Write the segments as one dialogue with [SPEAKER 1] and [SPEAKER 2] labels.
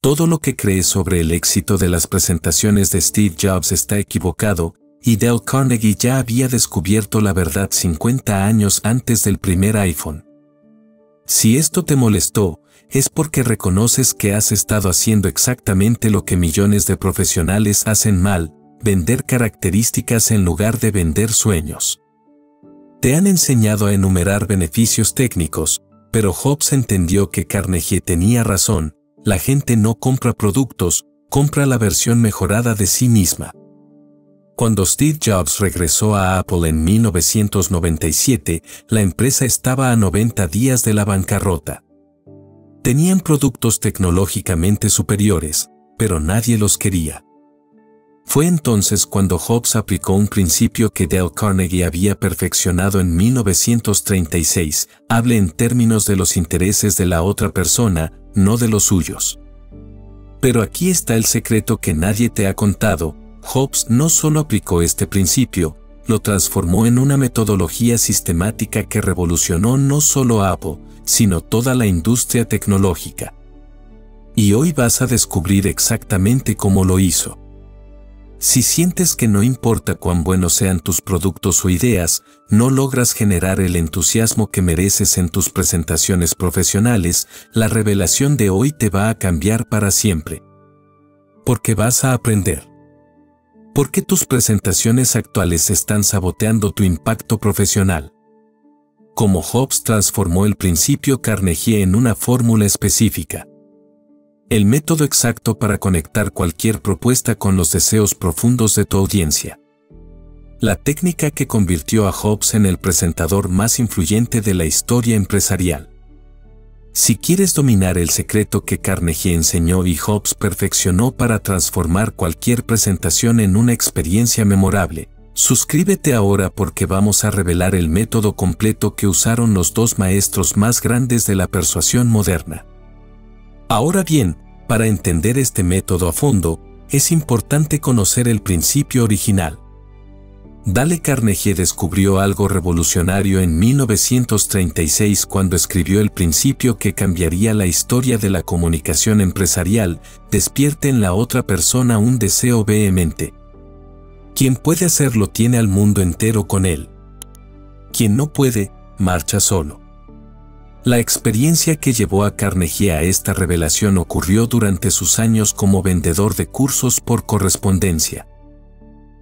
[SPEAKER 1] Todo lo que crees sobre el éxito de las presentaciones de Steve Jobs está equivocado, y Dale Carnegie ya había descubierto la verdad 50 años antes del primer iPhone. Si esto te molestó, es porque reconoces que has estado haciendo exactamente lo que millones de profesionales hacen mal: vender características en lugar de vender sueños. Te han enseñado a enumerar beneficios técnicos, pero Jobs entendió que Carnegie tenía razón: la gente no compra productos, compra la versión mejorada de sí misma. Cuando Steve Jobs regresó a Apple en 1997, la empresa estaba a 90 días de la bancarrota. Tenían productos tecnológicamente superiores, pero nadie los quería. Fue entonces cuando Jobs aplicó un principio que Dale Carnegie había perfeccionado en 1936: hable en términos de los intereses de la otra persona, no de los suyos. Pero aquí está el secreto que nadie te ha contado: Jobs no solo aplicó este principio, lo transformó en una metodología sistemática que revolucionó no solo a Apple, sino toda la industria tecnológica. Y hoy vas a descubrir exactamente cómo lo hizo. Si sientes que no importa cuán buenos sean tus productos o ideas, no logras generar el entusiasmo que mereces en tus presentaciones profesionales, la revelación de hoy te va a cambiar para siempre. Porque vas a aprender. ¿Por qué tus presentaciones actuales están saboteando tu impacto profesional? Cómo Jobs transformó el principio Carnegie en una fórmula específica. El método exacto para conectar cualquier propuesta con los deseos profundos de tu audiencia. La técnica que convirtió a Jobs en el presentador más influyente de la historia empresarial. Si quieres dominar el secreto que Carnegie enseñó y Jobs perfeccionó para transformar cualquier presentación en una experiencia memorable, suscríbete ahora, porque vamos a revelar el método completo que usaron los dos maestros más grandes de la persuasión moderna. Ahora bien, para entender este método a fondo, es importante conocer el principio original. Dale Carnegie descubrió algo revolucionario en 1936 cuando escribió el principio que cambiaría la historia de la comunicación empresarial: despierte en la otra persona un deseo vehemente. Quien puede hacerlo tiene al mundo entero con él. Quien no puede, marcha solo. La experiencia que llevó a Carnegie a esta revelación ocurrió durante sus años como vendedor de cursos por correspondencia.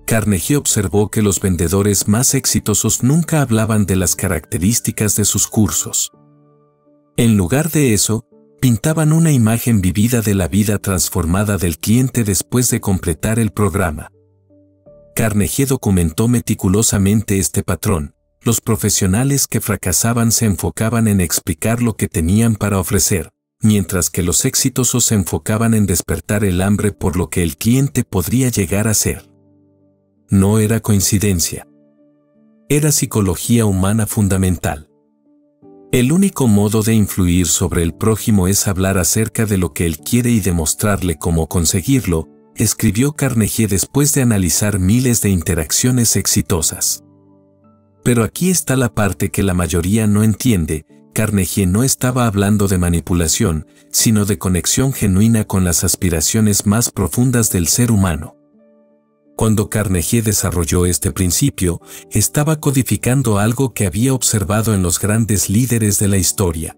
[SPEAKER 1] Carnegie observó que los vendedores más exitosos nunca hablaban de las características de sus cursos. En lugar de eso, pintaban una imagen vivida de la vida transformada del cliente después de completar el programa. Carnegie documentó meticulosamente este patrón: los profesionales que fracasaban se enfocaban en explicar lo que tenían para ofrecer, mientras que los exitosos se enfocaban en despertar el hambre por lo que el cliente podría llegar a ser. No era coincidencia. Era psicología humana fundamental. El único modo de influir sobre el prójimo es hablar acerca de lo que él quiere y demostrarle cómo conseguirlo, escribió Carnegie después de analizar miles de interacciones exitosas. Pero aquí está la parte que la mayoría no entiende: Carnegie no estaba hablando de manipulación, sino de conexión genuina con las aspiraciones más profundas del ser humano. Cuando Carnegie desarrolló este principio, estaba codificando algo que había observado en los grandes líderes de la historia.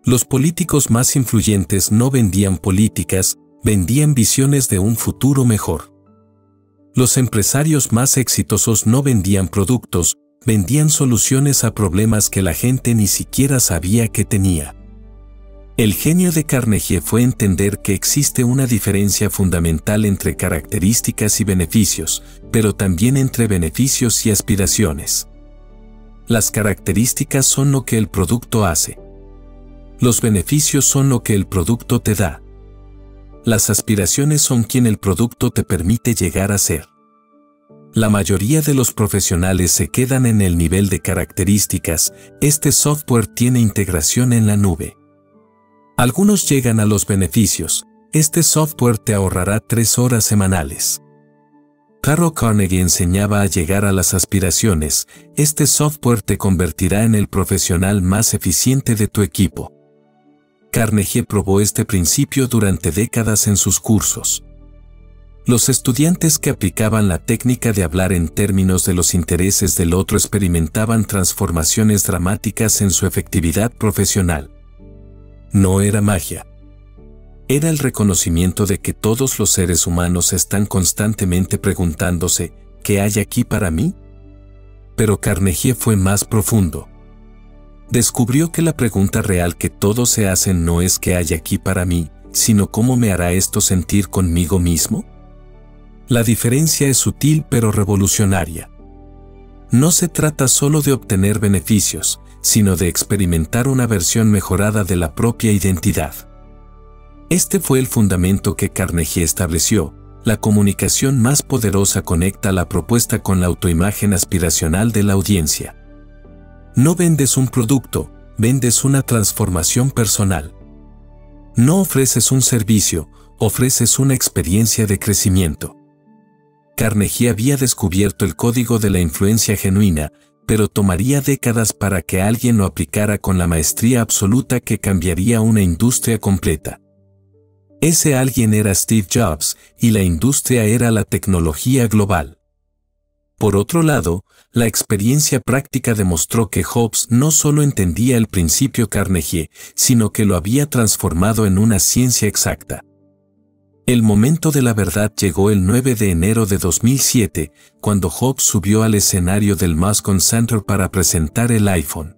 [SPEAKER 1] Los políticos más influyentes no vendían políticas, vendían visiones de un futuro mejor. Los empresarios más exitosos no vendían productos, vendían soluciones a problemas que la gente ni siquiera sabía que tenía. El genio de Carnegie fue entender que existe una diferencia fundamental entre características y beneficios, pero también entre beneficios y aspiraciones. Las características son lo que el producto hace. Los beneficios son lo que el producto te da. Las aspiraciones son quien el producto te permite llegar a ser. La mayoría de los profesionales se quedan en el nivel de características: este software tiene integración en la nube. Algunos llegan a los beneficios: este software te ahorrará 3 horas semanales. Dale Carnegie enseñaba a llegar a las aspiraciones: este software te convertirá en el profesional más eficiente de tu equipo. Carnegie probó este principio durante décadas en sus cursos. Los estudiantes que aplicaban la técnica de hablar en términos de los intereses del otro experimentaban transformaciones dramáticas en su efectividad profesional. No era magia. Era el reconocimiento de que todos los seres humanos están constantemente preguntándose, ¿qué hay aquí para mí? Pero Carnegie fue más profundo. Descubrió que la pregunta real que todos se hacen no es ¿qué hay aquí para mí?, sino ¿cómo me hará esto sentir conmigo mismo? La diferencia es sutil pero revolucionaria. No se trata solo de obtener beneficios, sino de experimentar una versión mejorada de la propia identidad. Este fue el fundamento que Carnegie estableció. La comunicación más poderosa conecta la propuesta con la autoimagen aspiracional de la audiencia. No vendes un producto, vendes una transformación personal. No ofreces un servicio, ofreces una experiencia de crecimiento. Carnegie había descubierto el código de la influencia genuina, pero tomaría décadas para que alguien lo aplicara con la maestría absoluta que cambiaría una industria completa. Ese alguien era Steve Jobs, y la industria era la tecnología global. Por otro lado, la experiencia práctica demostró que Jobs no solo entendía el principio Carnegie, sino que lo había transformado en una ciencia exacta. El momento de la verdad llegó el 9 de enero de 2007, cuando Jobs subió al escenario del Moscone Center para presentar el iPhone.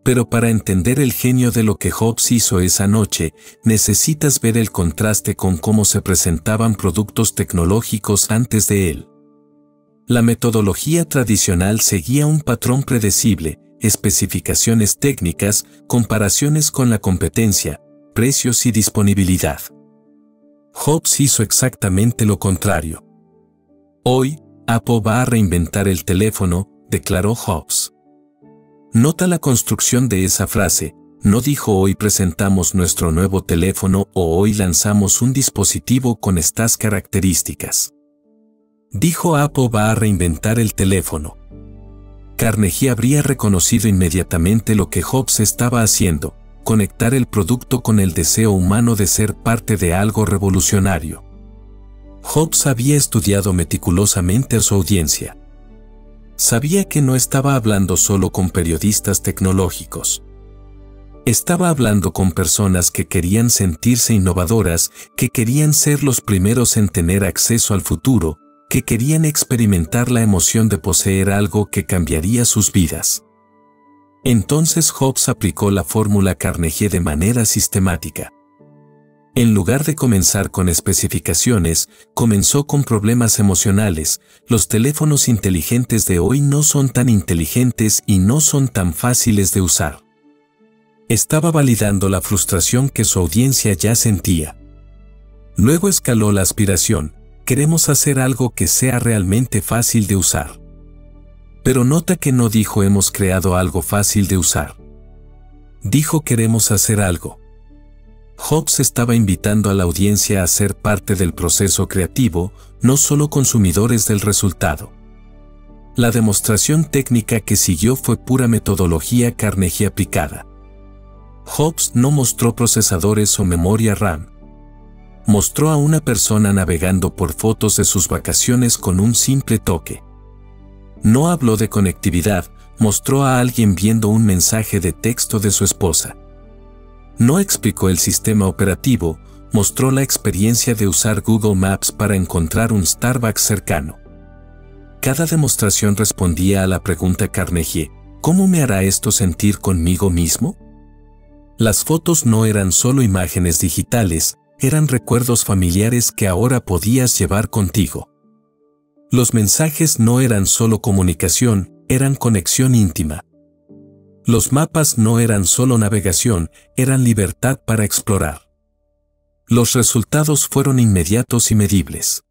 [SPEAKER 1] Pero para entender el genio de lo que Jobs hizo esa noche, necesitas ver el contraste con cómo se presentaban productos tecnológicos antes de él. La metodología tradicional seguía un patrón predecible: especificaciones técnicas, comparaciones con la competencia, precios y disponibilidad. Jobs hizo exactamente lo contrario. Hoy, Apple va a reinventar el teléfono, declaró Jobs. Nota la construcción de esa frase. No dijo hoy presentamos nuestro nuevo teléfono o hoy lanzamos un dispositivo con estas características. Dijo Apple va a reinventar el teléfono. Carnegie habría reconocido inmediatamente lo que Jobs estaba haciendo: conectar el producto con el deseo humano de ser parte de algo revolucionario. Jobs había estudiado meticulosamente a su audiencia. Sabía que no estaba hablando solo con periodistas tecnológicos. Estaba hablando con personas que querían sentirse innovadoras, que querían ser los primeros en tener acceso al futuro, que querían experimentar la emoción de poseer algo que cambiaría sus vidas. Entonces Jobs aplicó la fórmula Carnegie de manera sistemática. En lugar de comenzar con especificaciones, comenzó con problemas emocionales. Los teléfonos inteligentes de hoy no son tan inteligentes y no son tan fáciles de usar. Estaba validando la frustración que su audiencia ya sentía. Luego escaló la aspiración: queremos hacer algo que sea realmente fácil de usar. Pero nota que no dijo hemos creado algo fácil de usar. Dijo queremos hacer algo. Jobs estaba invitando a la audiencia a ser parte del proceso creativo, no solo consumidores del resultado. La demostración técnica que siguió fue pura metodología Carnegie aplicada. Jobs no mostró procesadores o memoria RAM. Mostró a una persona navegando por fotos de sus vacaciones con un simple toque. No habló de conectividad, mostró a alguien viendo un mensaje de texto de su esposa. No explicó el sistema operativo, mostró la experiencia de usar Google Maps para encontrar un Starbucks cercano. Cada demostración respondía a la pregunta Carnegie: ¿cómo me hará esto sentir conmigo mismo? Las fotos no eran solo imágenes digitales, eran recuerdos familiares que ahora podías llevar contigo. Los mensajes no eran solo comunicación, eran conexión íntima. Los mapas no eran solo navegación, eran libertad para explorar. Los resultados fueron inmediatos y medibles.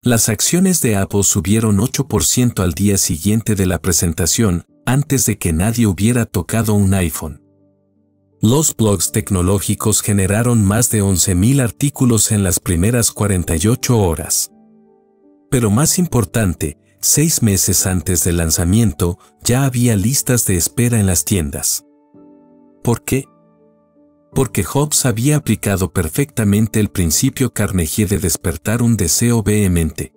[SPEAKER 1] Las acciones de Apple subieron 8% al día siguiente de la presentación, antes de que nadie hubiera tocado un iPhone. Los blogs tecnológicos generaron más de 11.000 artículos en las primeras 48 horas. Pero más importante, 6 meses antes del lanzamiento, ya había listas de espera en las tiendas. ¿Por qué? Porque Jobs había aplicado perfectamente el principio Carnegie de despertar un deseo vehemente.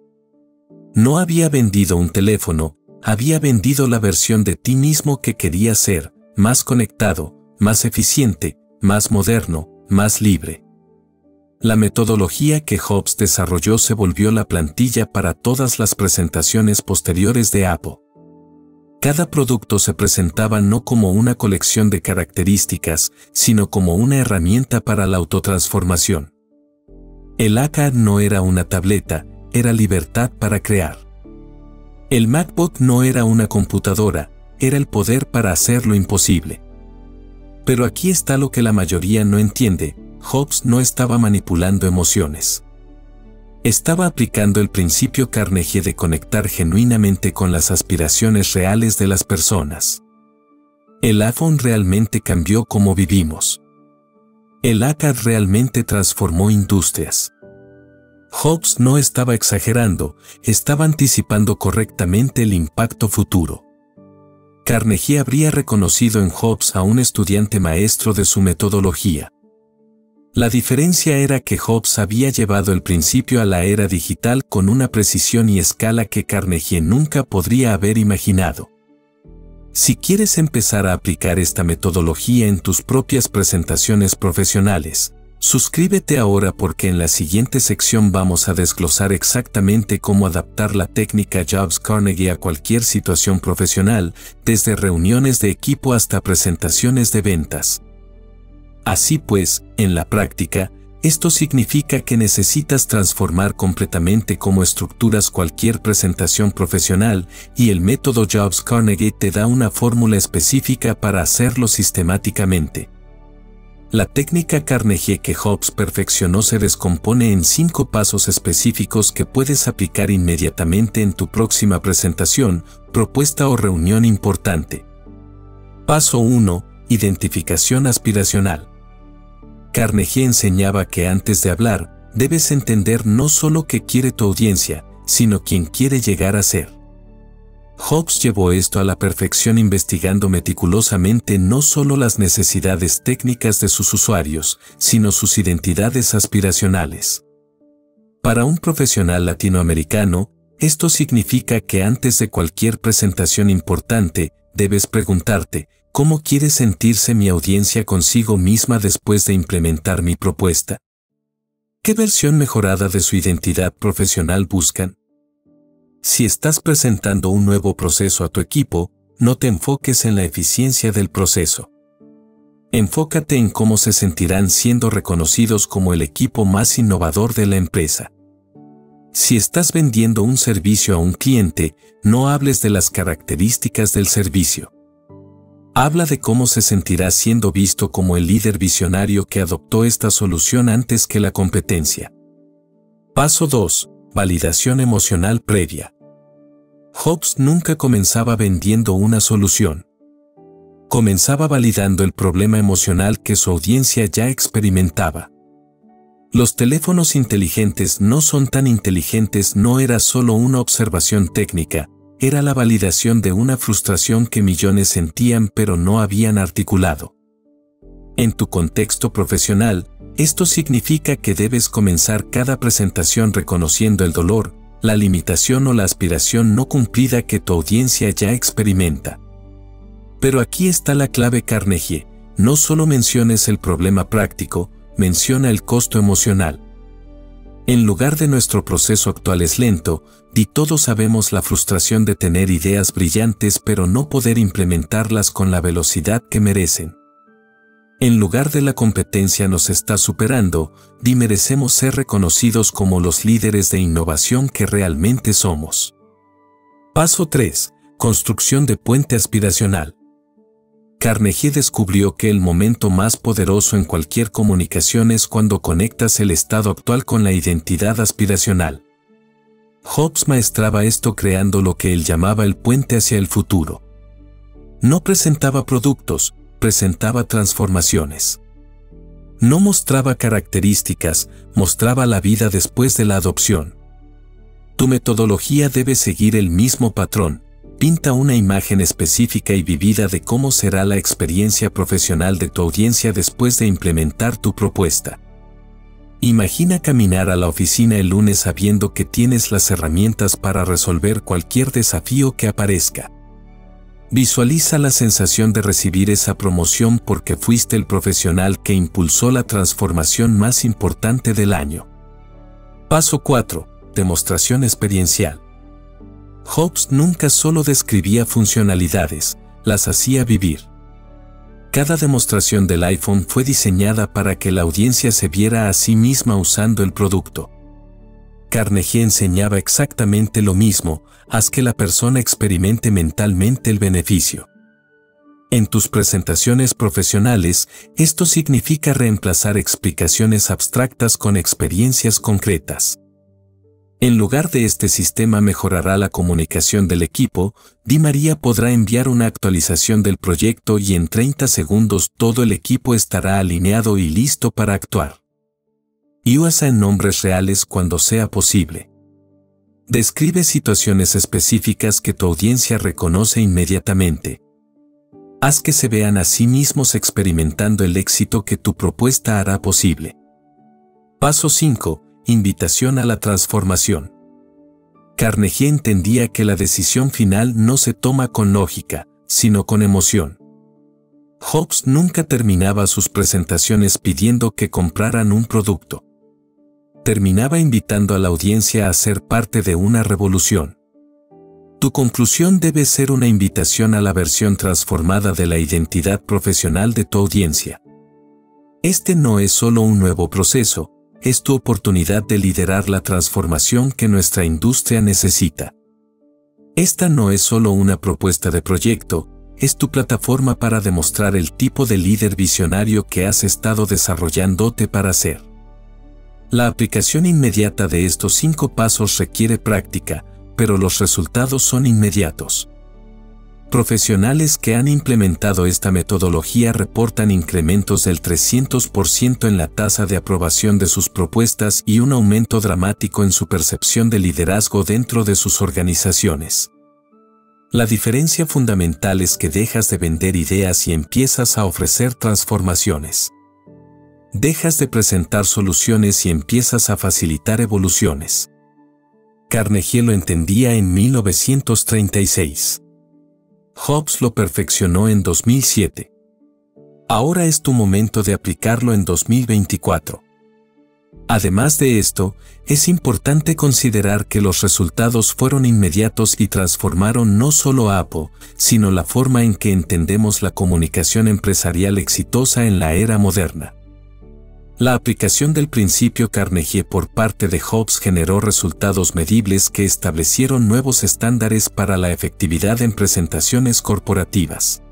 [SPEAKER 1] No había vendido un teléfono, había vendido la versión de ti mismo que quería ser, más conectado, más eficiente, más moderno, más libre. La metodología que Jobs desarrolló se volvió la plantilla para todas las presentaciones posteriores de Apple. Cada producto se presentaba no como una colección de características, sino como una herramienta para la autotransformación. El iPad no era una tableta, era libertad para crear. El MacBook no era una computadora, era el poder para hacer lo imposible. Pero aquí está lo que la mayoría no entiende: Jobs no estaba manipulando emociones. Estaba aplicando el principio Carnegie de conectar genuinamente con las aspiraciones reales de las personas. El iPhone realmente cambió cómo vivimos. El iPad realmente transformó industrias. Jobs no estaba exagerando, estaba anticipando correctamente el impacto futuro. Carnegie habría reconocido en Jobs a un estudiante maestro de su metodología. La diferencia era que Jobs había llevado el principio a la era digital con una precisión y escala que Carnegie nunca podría haber imaginado. Si quieres empezar a aplicar esta metodología en tus propias presentaciones profesionales, suscríbete ahora, porque en la siguiente sección vamos a desglosar exactamente cómo adaptar la técnica Jobs-Carnegie a cualquier situación profesional, desde reuniones de equipo hasta presentaciones de ventas. Así pues, en la práctica, esto significa que necesitas transformar completamente cómo estructuras cualquier presentación profesional, y el método Jobs-Carnegie te da una fórmula específica para hacerlo sistemáticamente. La técnica Carnegie que Jobs perfeccionó se descompone en 5 pasos específicos que puedes aplicar inmediatamente en tu próxima presentación, propuesta o reunión importante. Paso 1. Identificación aspiracional. Carnegie enseñaba que antes de hablar, debes entender no solo qué quiere tu audiencia, sino quién quiere llegar a ser. Jobs llevó esto a la perfección investigando meticulosamente no solo las necesidades técnicas de sus usuarios, sino sus identidades aspiracionales. Para un profesional latinoamericano, esto significa que antes de cualquier presentación importante, debes preguntarte: ¿cómo quiere sentirse mi audiencia consigo misma después de implementar mi propuesta? ¿Qué versión mejorada de su identidad profesional buscan? Si estás presentando un nuevo proceso a tu equipo, no te enfoques en la eficiencia del proceso. Enfócate en cómo se sentirán siendo reconocidos como el equipo más innovador de la empresa. Si estás vendiendo un servicio a un cliente, no hables de las características del servicio. Habla de cómo se sentirá siendo visto como el líder visionario que adoptó esta solución antes que la competencia. Paso 2. Validación emocional previa. Jobs nunca comenzaba vendiendo una solución. Comenzaba validando el problema emocional que su audiencia ya experimentaba. Los teléfonos inteligentes no son tan inteligentes no era solo una observación técnica, era la validación de una frustración que millones sentían pero no habían articulado. En tu contexto profesional, esto significa que debes comenzar cada presentación reconociendo el dolor, la limitación o la aspiración no cumplida que tu audiencia ya experimenta. Pero aquí está la clave Carnegie: no solo menciones el problema práctico, menciona el costo emocional. En lugar de nuestro proceso actual es lento, y todos sabemos la frustración de tener ideas brillantes pero no poder implementarlas con la velocidad que merecen. En lugar de la competencia nos está superando, y merecemos ser reconocidos como los líderes de innovación que realmente somos. Paso 3. Construcción de puente aspiracional. Carnegie descubrió que el momento más poderoso en cualquier comunicación es cuando conectas el estado actual con la identidad aspiracional. Jobs maestraba esto creando lo que él llamaba el puente hacia el futuro. No presentaba productos, presentaba transformaciones. No mostraba características, mostraba la vida después de la adopción. Tu metodología debe seguir el mismo patrón: pinta una imagen específica y vivida de cómo será la experiencia profesional de tu audiencia después de implementar tu propuesta. Imagina caminar a la oficina el lunes sabiendo que tienes las herramientas para resolver cualquier desafío que aparezca. Visualiza la sensación de recibir esa promoción porque fuiste el profesional que impulsó la transformación más importante del año. Paso 4. Demostración experiencial. Jobs nunca solo describía funcionalidades, las hacía vivir. Cada demostración del iPhone fue diseñada para que la audiencia se viera a sí misma usando el producto. Carnegie enseñaba exactamente lo mismo: haz que la persona experimente mentalmente el beneficio. En tus presentaciones profesionales, esto significa reemplazar explicaciones abstractas con experiencias concretas. En lugar de este sistema mejorará la comunicación del equipo, Di María podrá enviar una actualización del proyecto y en 30 segundos todo el equipo estará alineado y listo para actuar. Y usa en nombres reales cuando sea posible. Describe situaciones específicas que tu audiencia reconoce inmediatamente. Haz que se vean a sí mismos experimentando el éxito que tu propuesta hará posible. Paso 5. Invitación a la transformación. Carnegie entendía que la decisión final no se toma con lógica, sino con emoción. Jobs nunca terminaba sus presentaciones pidiendo que compraran un producto. Terminaba invitando a la audiencia a ser parte de una revolución. Tu conclusión debe ser una invitación a la versión transformada de la identidad profesional de tu audiencia. Este no es solo un nuevo proceso, es tu oportunidad de liderar la transformación que nuestra industria necesita. Esta no es solo una propuesta de proyecto, es tu plataforma para demostrar el tipo de líder visionario que has estado desarrollándote para ser. La aplicación inmediata de estos 5 pasos requiere práctica, pero los resultados son inmediatos. Profesionales que han implementado esta metodología reportan incrementos del 300% en la tasa de aprobación de sus propuestas y un aumento dramático en su percepción de liderazgo dentro de sus organizaciones. La diferencia fundamental es que dejas de vender ideas y empiezas a ofrecer transformaciones. Dejas de presentar soluciones y empiezas a facilitar evoluciones. Carnegie lo entendía en 1936. Jobs lo perfeccionó en 2007. Ahora es tu momento de aplicarlo en 2024. Además de esto, es importante considerar que los resultados fueron inmediatos y transformaron no solo a Apple, sino la forma en que entendemos la comunicación empresarial exitosa en la era moderna. La aplicación del principio Carnegie por parte de Jobs generó resultados medibles que establecieron nuevos estándares para la efectividad en presentaciones corporativas.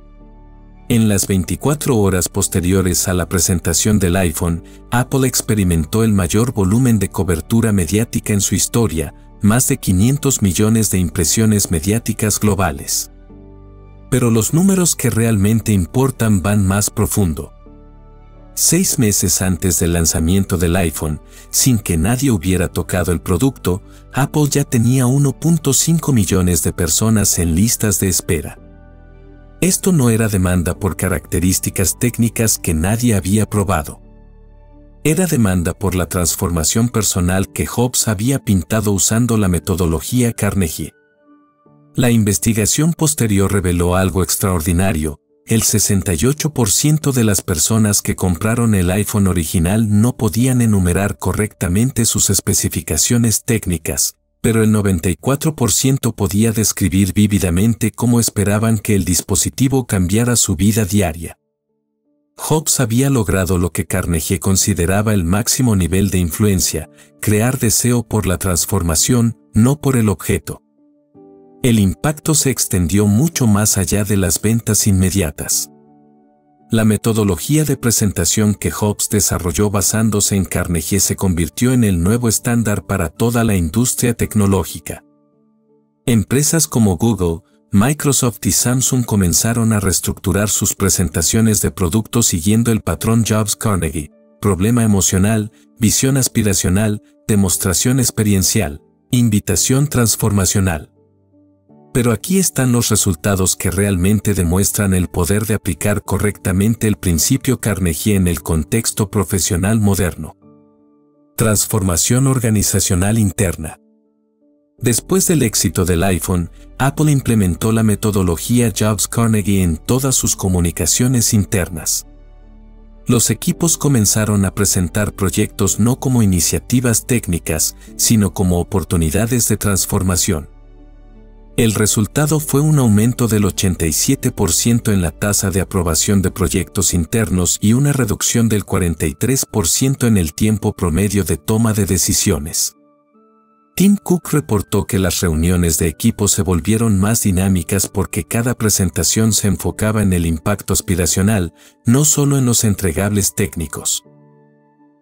[SPEAKER 1] En las 24 horas posteriores a la presentación del iPhone, Apple experimentó el mayor volumen de cobertura mediática en su historia, más de 500 millones de impresiones mediáticas globales. Pero los números que realmente importan van más profundo. 6 meses antes del lanzamiento del iPhone, sin que nadie hubiera tocado el producto, Apple ya tenía 1.5 millones de personas en listas de espera. Esto no era demanda por características técnicas que nadie había probado. Era demanda por la transformación personal que Jobs había pintado usando la metodología Carnegie. La investigación posterior reveló algo extraordinario. El 68% de las personas que compraron el iPhone original no podían enumerar correctamente sus especificaciones técnicas, pero el 94% podía describir vívidamente cómo esperaban que el dispositivo cambiara su vida diaria. Jobs había logrado lo que Carnegie consideraba el máximo nivel de influencia: crear deseo por la transformación, no por el objeto. El impacto se extendió mucho más allá de las ventas inmediatas. La metodología de presentación que Jobs desarrolló basándose en Carnegie se convirtió en el nuevo estándar para toda la industria tecnológica. Empresas como Google, Microsoft y Samsung comenzaron a reestructurar sus presentaciones de productos siguiendo el patrón Jobs-Carnegie: problema emocional, visión aspiracional, demostración experiencial, invitación transformacional. Pero aquí están los resultados que realmente demuestran el poder de aplicar correctamente el principio Carnegie en el contexto profesional moderno. Transformación organizacional interna. Después del éxito del iPhone, Apple implementó la metodología Jobs-Carnegie en todas sus comunicaciones internas. Los equipos comenzaron a presentar proyectos no como iniciativas técnicas, sino como oportunidades de transformación. El resultado fue un aumento del 87% en la tasa de aprobación de proyectos internos y una reducción del 43% en el tiempo promedio de toma de decisiones. Tim Cook reportó que las reuniones de equipo se volvieron más dinámicas porque cada presentación se enfocaba en el impacto aspiracional, no solo en los entregables técnicos.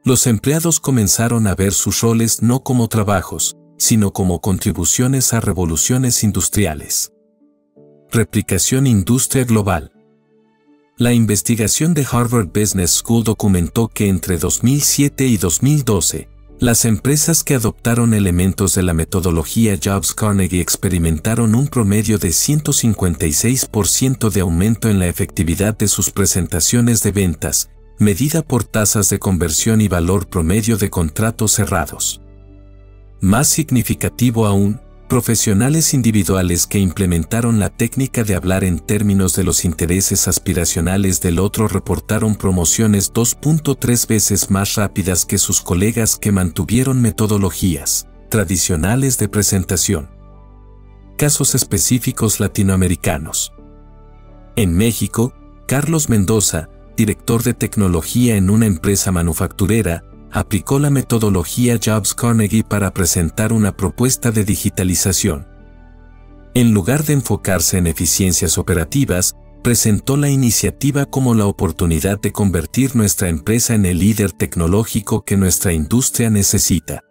[SPEAKER 1] Los empleados comenzaron a ver sus roles no como trabajos, sino como contribuciones a revoluciones industriales. Replicación industria global. La investigación de Harvard Business School documentó que entre 2007 y 2012, las empresas que adoptaron elementos de la metodología Jobs-Carnegie experimentaron un promedio de 156% de aumento en la efectividad de sus presentaciones de ventas, medida por tasas de conversión y valor promedio de contratos cerrados. Más significativo aún, profesionales individuales que implementaron la técnica de hablar en términos de los intereses aspiracionales del otro reportaron promociones 2.3 veces más rápidas que sus colegas que mantuvieron metodologías tradicionales de presentación. Casos específicos latinoamericanos. En México, Carlos Mendoza, director de tecnología en una empresa manufacturera, aplicó la metodología Jobs-Carnegie para presentar una propuesta de digitalización. En lugar de enfocarse en eficiencias operativas, presentó la iniciativa como la oportunidad de convertir nuestra empresa en el líder tecnológico que nuestra industria necesita.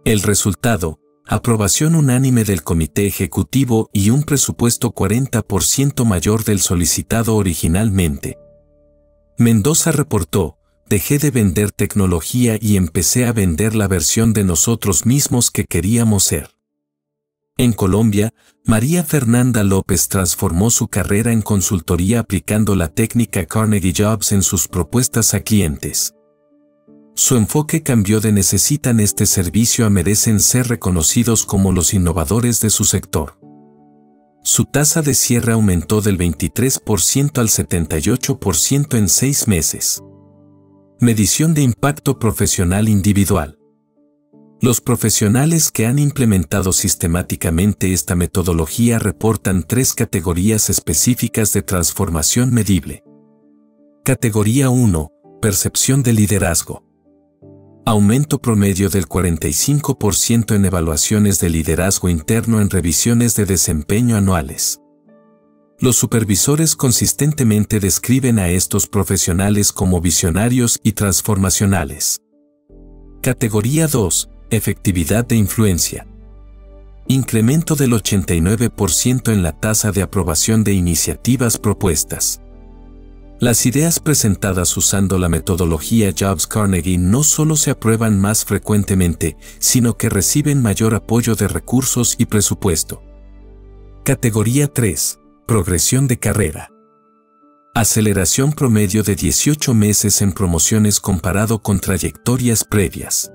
[SPEAKER 1] El resultado: aprobación unánime del comité ejecutivo y un presupuesto 40% mayor del solicitado originalmente. Mendoza reportó: dejé de vender tecnología y empecé a vender la versión de nosotros mismos que queríamos ser. En Colombia, María Fernanda López transformó su carrera en consultoría aplicando la técnica Carnegie Jobs en sus propuestas a clientes. Su enfoque cambió de necesitan este servicio a merecen ser reconocidos como los innovadores de su sector. Su tasa de cierre aumentó del 23% al 78% en 6 meses. Medición de impacto profesional individual. Los profesionales que han implementado sistemáticamente esta metodología reportan 3 categorías específicas de transformación medible. Categoría 1. Percepción de liderazgo. Aumento promedio del 45% en evaluaciones de liderazgo interno en revisiones de desempeño anuales. Los supervisores consistentemente describen a estos profesionales como visionarios y transformacionales. Categoría 2. Efectividad de influencia. Incremento del 89% en la tasa de aprobación de iniciativas propuestas. Las ideas presentadas usando la metodología Jobs-Carnegie no solo se aprueban más frecuentemente, sino que reciben mayor apoyo de recursos y presupuesto. Categoría 3. Progresión de carrera. Aceleración promedio de 18 meses en promociones comparado con trayectorias previas.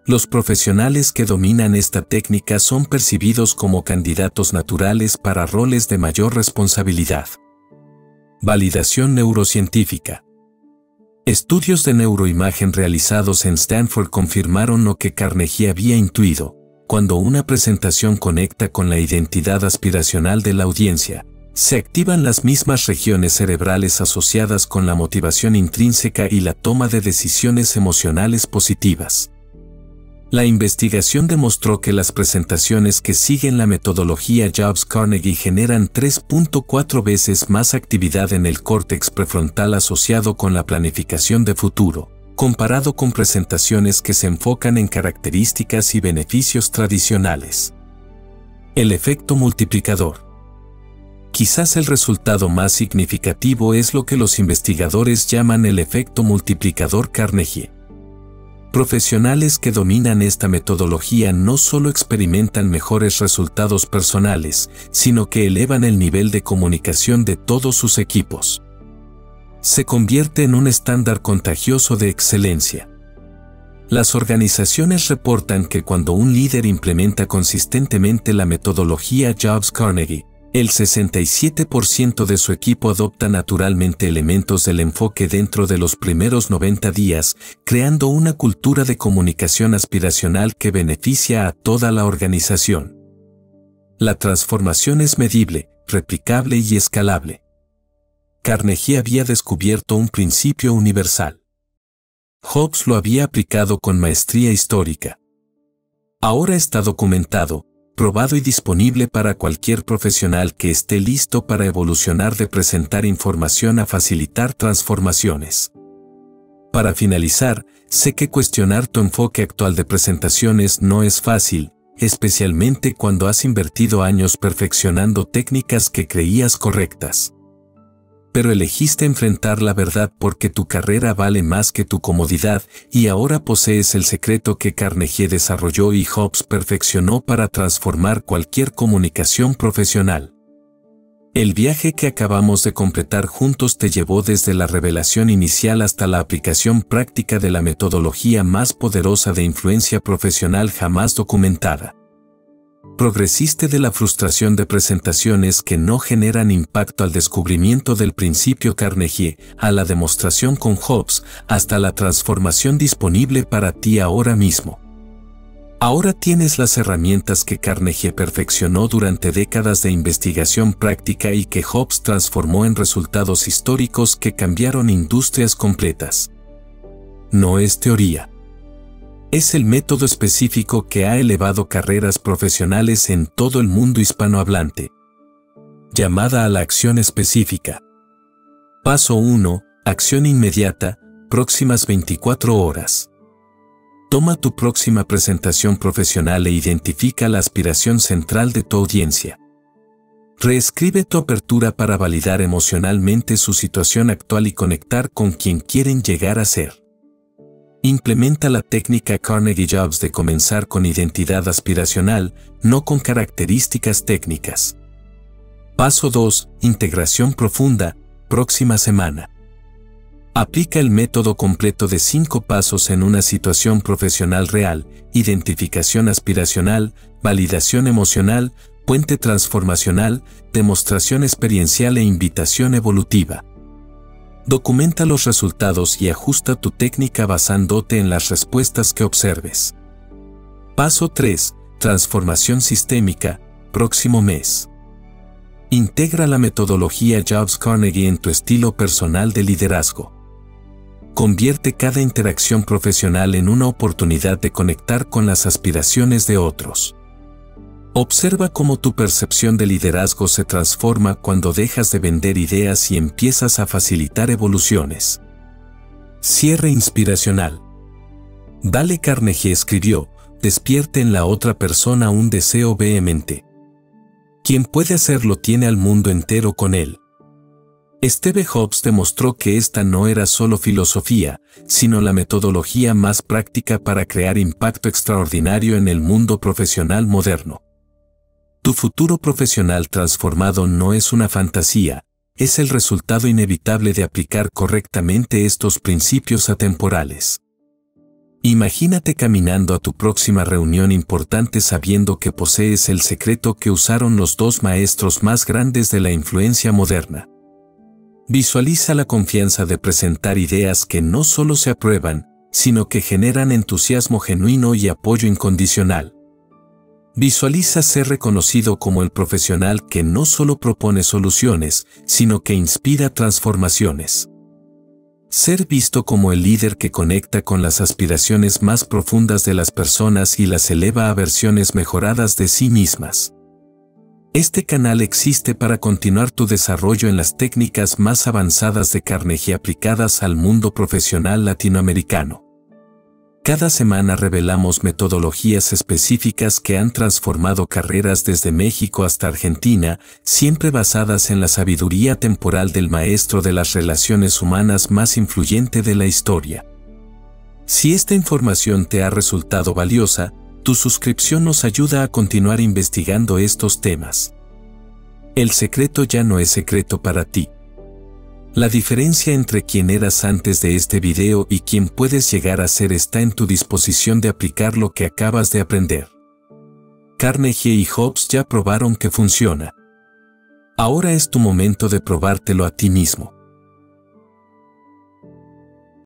[SPEAKER 1] Los profesionales que dominan esta técnica son percibidos como candidatos naturales para roles de mayor responsabilidad. Validación neurocientífica. Estudios de neuroimagen realizados en Stanford confirmaron lo que Carnegie había intuido. Cuando una presentación conecta con la identidad aspiracional de la audiencia, se activan las mismas regiones cerebrales asociadas con la motivación intrínseca y la toma de decisiones emocionales positivas. La investigación demostró que las presentaciones que siguen la metodología Jobs-Carnegie generan 3.4 veces más actividad en el córtex prefrontal asociado con la planificación de futuro, comparado con presentaciones que se enfocan en características y beneficios tradicionales. El efecto multiplicador. Quizás el resultado más significativo es lo que los investigadores llaman el efecto multiplicador Carnegie. Profesionales que dominan esta metodología no solo experimentan mejores resultados personales, sino que elevan el nivel de comunicación de todos sus equipos. Se convierte en un estándar contagioso de excelencia. Las organizaciones reportan que cuando un líder implementa consistentemente la metodología Jobs-Carnegie, el 67% de su equipo adopta naturalmente elementos del enfoque dentro de los primeros 90 días, creando una cultura de comunicación aspiracional que beneficia a toda la organización. La transformación es medible, replicable y escalable. Carnegie había descubierto un principio universal. Hobbes lo había aplicado con maestría histórica. Ahora está documentado, probado y disponible para cualquier profesional que esté listo para evolucionar de presentar información a facilitar transformaciones. Para finalizar, sé que cuestionar tu enfoque actual de presentaciones no es fácil, especialmente cuando has invertido años perfeccionando técnicas que creías correctas. Pero elegiste enfrentar la verdad porque tu carrera vale más que tu comodidad y ahora posees el secreto que Carnegie desarrolló y Hobbes perfeccionó para transformar cualquier comunicación profesional. El viaje que acabamos de completar juntos te llevó desde la revelación inicial hasta la aplicación práctica de la metodología más poderosa de influencia profesional jamás documentada. Progresiste de la frustración de presentaciones que no generan impacto al descubrimiento del principio Carnegie, a la demostración con Hobbes, hasta la transformación disponible para ti ahora mismo. Ahora tienes las herramientas que Carnegie perfeccionó durante décadas de investigación práctica y que Hobbes transformó en resultados históricos que cambiaron industrias completas. No es teoría. Es el método específico que ha elevado carreras profesionales en todo el mundo hispanohablante. Llamada a la acción específica. Paso 1. Acción inmediata, próximas 24 horas. Toma tu próxima presentación profesional e identifica la aspiración central de tu audiencia. Reescribe tu apertura para validar emocionalmente su situación actual y conectar con quien quieren llegar a ser. Implementa la técnica Carnegie Jobs de comenzar con identidad aspiracional, no con características técnicas. Paso 2. Integración profunda, próxima semana. Aplica el método completo de 5 pasos en una situación profesional real: identificación aspiracional, validación emocional, puente transformacional, demostración experiencial e invitación evolutiva. Documenta los resultados y ajusta tu técnica basándote en las respuestas que observes. Paso 3. Transformación sistémica, próximo mes. Integra la metodología Jobs-Carnegie en tu estilo personal de liderazgo. Convierte cada interacción profesional en una oportunidad de conectar con las aspiraciones de otros. Observa cómo tu percepción de liderazgo se transforma cuando dejas de vender ideas y empiezas a facilitar evoluciones. Cierre inspiracional. Dale Carnegie escribió: despierte en la otra persona un deseo vehemente. Quien puede hacerlo tiene al mundo entero con él. Steve Jobs demostró que esta no era solo filosofía, sino la metodología más práctica para crear impacto extraordinario en el mundo profesional moderno. Tu futuro profesional transformado no es una fantasía, es el resultado inevitable de aplicar correctamente estos principios atemporales. Imagínate caminando a tu próxima reunión importante sabiendo que posees el secreto que usaron los 2 maestros más grandes de la influencia moderna. Visualiza la confianza de presentar ideas que no solo se aprueban, sino que generan entusiasmo genuino y apoyo incondicional. Visualiza ser reconocido como el profesional que no solo propone soluciones, sino que inspira transformaciones. Ser visto como el líder que conecta con las aspiraciones más profundas de las personas y las eleva a versiones mejoradas de sí mismas. Este canal existe para continuar tu desarrollo en las técnicas más avanzadas de Carnegie aplicadas al mundo profesional latinoamericano. Cada semana revelamos metodologías específicas que han transformado carreras desde México hasta Argentina, siempre basadas en la sabiduría temporal del maestro de las relaciones humanas más influyente de la historia. Si esta información te ha resultado valiosa, tu suscripción nos ayuda a continuar investigando estos temas. El secreto ya no es secreto para ti. La diferencia entre quién eras antes de este video y quién puedes llegar a ser está en tu disposición de aplicar lo que acabas de aprender. Carnegie y Hobbes ya probaron que funciona. Ahora es tu momento de probártelo a ti mismo.